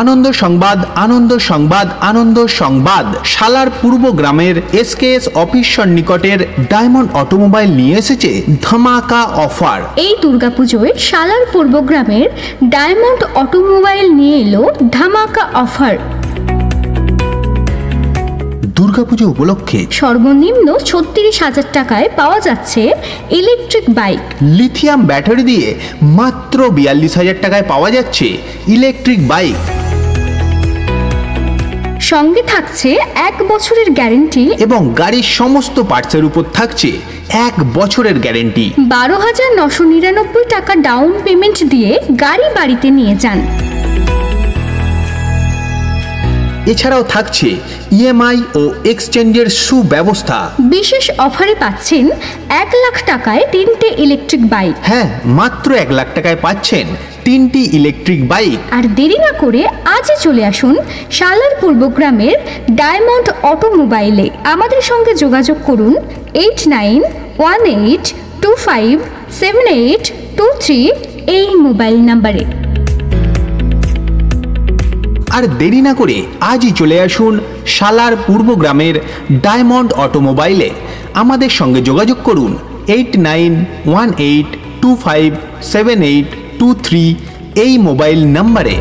আনন্দ সংবাদ, আনন্দ সংবাদ, আনন্দ সংবাদ। শালার পূর্ব গ্রামের এসকেএস অফিস নিকটের ডায়মন্ড অটোমোবাইল নিয়ে এসেছে ধামাকা অফার। এই দুর্গাপুজোয় শালার পূর্ব গ্রামের ডায়মন্ড অটোমোবাইল নিয়ে এলো ধামাকা অফার। দুর্গাপুজো উপলক্ষে সর্বনিম্ন 36,000 টাকায় পাওয়া যাচ্ছে ইলেকট্রিক বাইক। লিথিয়াম ব্যাটারি দিয়ে মাত্র 42,000 টাকায় পাওয়া যাচ্ছে ইলেকট্রিক বাইক। সঙ্গে থাকছে 1 বছরের গ্যারেন্টি এবং গাড়ির সমস্ত পার্টসের উপর থাকছে 1 বছরের গ্যারেন্টি। 12,999 টাকা ডাউন পেমেন্ট দিয়ে গাড়ি বাড়িতে নিয়ে যান। এছাড়াও থাকছে ইএমআই ও এক্সচেঞ্জের সুব্যবস্থা। বিশেষ অফারে পাচ্ছেন 1 লাখ টাকায় 3টে ইলেকট্রিক বাইক। হ্যাঁ, মাত্র 1 লাখ টাকায় পাচ্ছেন 3টি ইলেকট্রিক বাইক। আর দেরি না করে আজই চলে আসুন শালার পূর্ব গ্রামের ডায়মন্ড অটোমোবাইলে। আমাদের সঙ্গে যোগাযোগ করুন 8918257823 এই মোবাইল নাম্বারে। আর দেরি না করে আজই চলে আসুন শালার পূর্ব গ্রামের ডায়মন্ড অটোমোবাইলে। আমাদের সঙ্গে যোগাযোগ করুন 8918257823 এই মোবাইল নাম্বারে।